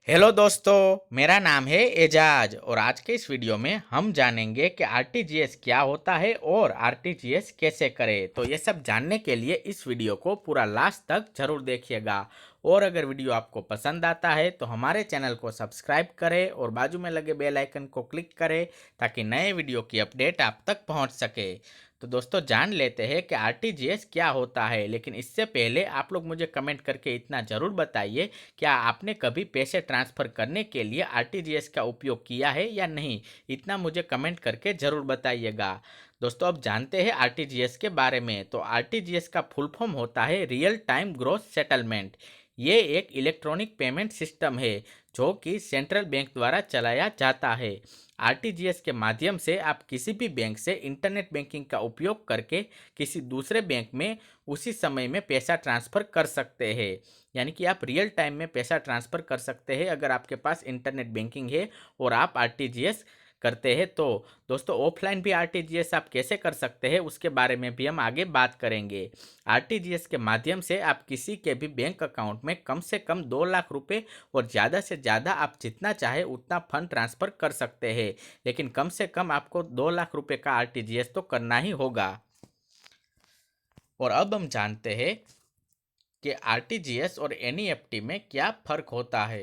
Hello दोस्तों, मेरा नाम है एजाज और आज के इस वीडियो में हम जानेंगे कि आरटीजीएस क्या होता है और आरटीजीएस कैसे करें। तो ये सब जानने के लिए इस वीडियो को पूरा लास्ट तक जरूर देखिएगा। और अगर वीडियो आपको पसंद आता है तो हमारे चैनल को सब्सक्राइब करें और बाजू में लगे बेल आइकन को क्लिक करें ताकि नए वीडियो की अपडेट आप तक पहुंच सके। तो दोस्तों जान लेते हैं कि आरटीजीएस क्या होता है, लेकिन इससे पहले आप लोग मुझे कमेंट करके इतना ज़रूर बताइए, क्या आपने कभी पैसे ट्रांसफ़र करने के लिए आरटीजीएस का उपयोग किया है या नहीं? इतना मुझे कमेंट करके ज़रूर बताइएगा। दोस्तों अब जानते हैं आरटीजीएस के बारे में। तो आरटीजीएस का फुल फॉर्म होता है रियल टाइम ग्रॉस सेटलमेंट। ये एक इलेक्ट्रॉनिक पेमेंट सिस्टम है जो कि सेंट्रल बैंक द्वारा चलाया जाता है। आरटीजीएस के माध्यम से आप किसी भी बैंक से इंटरनेट बैंकिंग का उपयोग करके किसी दूसरे बैंक में उसी समय में पैसा ट्रांसफ़र कर सकते हैं। यानी कि आप रियल टाइम में पैसा ट्रांसफ़र कर सकते हैं अगर आपके पास इंटरनेट बैंकिंग है और आप आरटीजीएस करते हैं तो। दोस्तों ऑफलाइन भी आरटीजीएस आप कैसे कर सकते हैं उसके बारे में भी हम आगे बात करेंगे। आरटीजीएस के माध्यम से आप किसी के भी बैंक अकाउंट में कम से कम 2 लाख रुपए और ज़्यादा से ज़्यादा आप जितना चाहे उतना फंड ट्रांसफ़र कर सकते हैं, लेकिन कम से कम आपको 2 लाख रुपए का आरटीजीएस तो करना ही होगा। और अब हम जानते हैं कि आरटीजीएस और एनईएफटी में क्या फ़र्क होता है।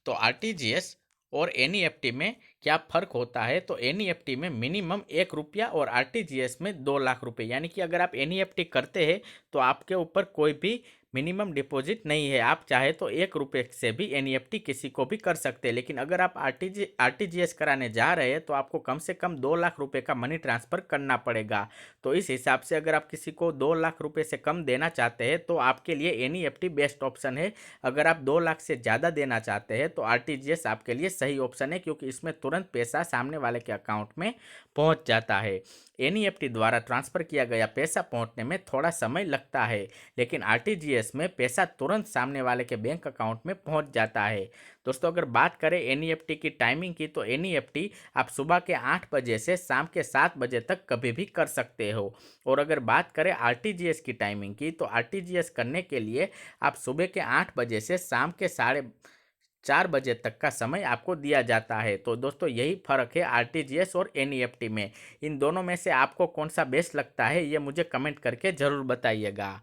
तो आरटीजीएस और एनईएफटी में क्या फ़र्क होता है। तो एनईएफटी में मिनिमम 1 रुपया और आरटीजीएस में 2 लाख रुपए। यानी कि अगर आप एनईएफटी करते हैं तो आपके ऊपर कोई भी मिनिमम डिपॉजिट नहीं है। आप चाहे तो 1 रुपये से भी एनईएफटी किसी को भी कर सकते हैं, लेकिन अगर आप आरटीजीएस कराने जा रहे हैं तो आपको कम से कम 2 लाख रुपए का मनी ट्रांसफ़र करना पड़ेगा। तो इस हिसाब से अगर आप किसी को 2 लाख रुपए से कम देना चाहते हैं तो आपके लिए एनईएफटी बेस्ट ऑप्शन है। अगर आप 2 लाख से ज़्यादा देना चाहते हैं तो आरटीजीएस आपके लिए सही ऑप्शन है, क्योंकि इसमें तुरंत पैसा सामने वाले के अकाउंट में पहुंच जाता है। एनईएफटी द्वारा ट्रांसफ़र किया गया पैसा पहुंचने में थोड़ा समय लगता है, लेकिन आरटीजीएस में पैसा तुरंत सामने वाले के बैंक अकाउंट में पहुंच जाता है। दोस्तों अगर बात करें एनईएफटी की टाइमिंग की, तो एनईएफटी आप सुबह के 8 बजे से शाम के 7 बजे तक कभी भी कर सकते हो। और अगर बात करें आरटीजीएस की टाइमिंग की, तो आरटीजीएस करने के लिए आप सुबह के 8 बजे से शाम के 4:30 बजे तक का समय आपको दिया जाता है। तो दोस्तों यही फ़र्क है आरटीजीएस और एनईएफटी में। इन दोनों में से आपको कौन सा बेस्ट लगता है ये मुझे कमेंट करके ज़रूर बताइएगा।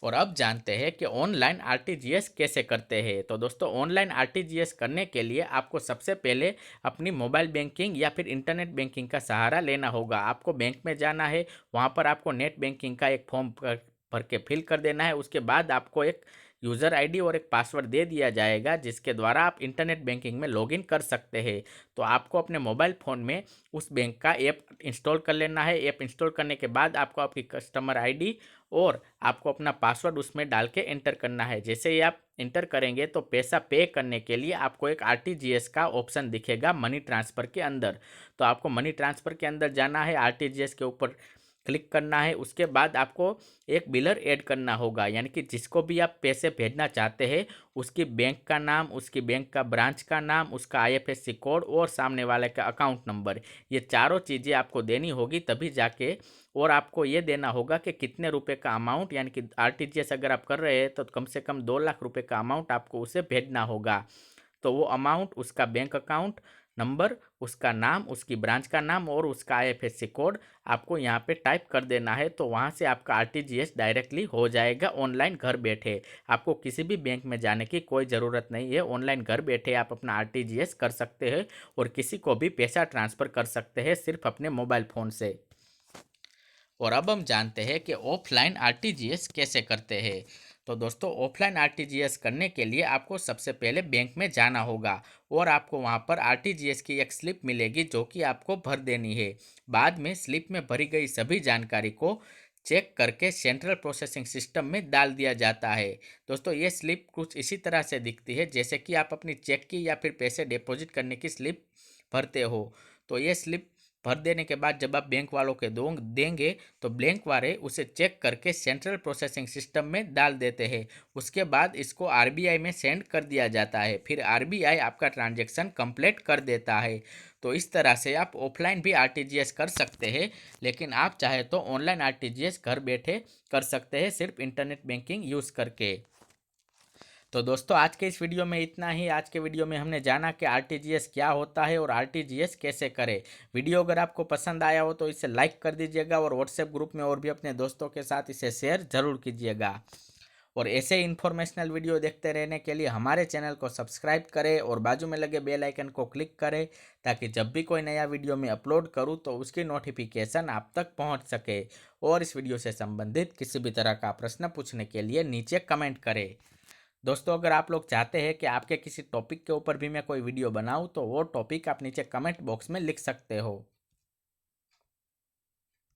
और अब जानते हैं कि ऑनलाइन आरटीजीएस कैसे करते हैं। तो दोस्तों ऑनलाइन आरटीजीएस करने के लिए आपको सबसे पहले अपनी मोबाइल बैंकिंग या फिर इंटरनेट बैंकिंग का सहारा लेना होगा। आपको बैंक में जाना है, वहाँ पर आपको नेट बैंकिंग का एक फॉर्म भर के फिल कर देना है। उसके बाद आपको एक यूज़र आईडी और एक पासवर्ड दे दिया जाएगा जिसके द्वारा आप इंटरनेट बैंकिंग में लॉगिन कर सकते हैं। तो आपको अपने मोबाइल फ़ोन में उस बैंक का ऐप इंस्टॉल कर लेना है। ऐप इंस्टॉल करने के बाद आपको आपकी कस्टमर आईडी और आपको अपना पासवर्ड उसमें डाल के एंटर करना है। जैसे ही आप एंटर करेंगे तो पैसा पे करने के लिए आपको एक आरटीजीएस का ऑप्शन दिखेगा मनी ट्रांसफ़र के अंदर। तो आपको मनी ट्रांसफ़र के अंदर जाना है, आरटीजीएस के ऊपर क्लिक करना है। उसके बाद आपको एक बिलर ऐड करना होगा, यानी कि जिसको भी आप पैसे भेजना चाहते हैं उसकी बैंक का नाम, उसकी बैंक का ब्रांच का नाम, उसका आईएफएससी कोड और सामने वाले का अकाउंट नंबर। ये चारों चीज़ें आपको देनी होगी तभी जाके। और आपको ये देना होगा कि कितने रुपए का अमाउंट, यानी कि आरटीजीएस अगर आप कर रहे हैं तो कम से कम 2 लाख रुपए का अमाउंट आपको उसे भेजना होगा। तो वो अमाउंट, उसका बैंक अकाउंट नंबर, उसका नाम, उसकी ब्रांच का नाम और उसका आईएफएससी कोड आपको यहाँ पे टाइप कर देना है। तो वहाँ से आपका आरटीजीएस डायरेक्टली हो जाएगा ऑनलाइन घर बैठे। आपको किसी भी बैंक में जाने की कोई ज़रूरत नहीं है। ऑनलाइन घर बैठे आप अपना आरटीजीएस कर सकते हैं और किसी को भी पैसा ट्रांसफ़र कर सकते हैं सिर्फ अपने मोबाइल फ़ोन से। और अब हम जानते हैं कि ऑफलाइन आरटीजीएस कैसे करते हैं। तो दोस्तों ऑफलाइन आरटीजीएस करने के लिए आपको सबसे पहले बैंक में जाना होगा और आपको वहां पर आरटीजीएस की एक स्लिप मिलेगी जो कि आपको भर देनी है। बाद में स्लिप में भरी गई सभी जानकारी को चेक करके सेंट्रल प्रोसेसिंग सिस्टम में डाल दिया जाता है। दोस्तों ये स्लिप कुछ इसी तरह से दिखती है जैसे कि आप अपनी चेक की या फिर पैसे डिपॉजिट करने की स्लिप भरते हो। तो ये स्लिप भर देने के बाद जब आप बैंक वालों के देंगे तो बैंक वाले उसे चेक करके सेंट्रल प्रोसेसिंग सिस्टम में डाल देते हैं। उसके बाद इसको आरबीआई में सेंड कर दिया जाता है, फिर आरबीआई आपका ट्रांजैक्शन कंप्लीट कर देता है। तो इस तरह से आप ऑफलाइन भी आरटीजीएस कर सकते हैं, लेकिन आप चाहे तो ऑनलाइन आरटीजीएस घर बैठे कर सकते हैं सिर्फ इंटरनेट बैंकिंग यूज़ करके। तो दोस्तों आज के इस वीडियो में इतना ही। आज के वीडियो में हमने जाना कि आरटीजीएस क्या होता है और आरटीजीएस कैसे करें। वीडियो अगर आपको पसंद आया हो तो इसे लाइक कर दीजिएगा और व्हाट्सएप ग्रुप में और भी अपने दोस्तों के साथ इसे शेयर ज़रूर कीजिएगा। और ऐसे इन्फॉर्मेशनल वीडियो देखते रहने के लिए हमारे चैनल को सब्सक्राइब करें और बाजू में लगे बेल आइकन को क्लिक करें, ताकि जब भी कोई नया वीडियो मैं अपलोड करूं तो उसकी नोटिफिकेशन आप तक पहुंच सके। और इस वीडियो से संबंधित किसी भी तरह का प्रश्न पूछने के लिए नीचे कमेंट करें। दोस्तों अगर आप लोग चाहते हैं कि आपके किसी टॉपिक के ऊपर भी मैं कोई वीडियो बनाऊं तो वो टॉपिक आप नीचे कमेंट बॉक्स में लिख सकते हो।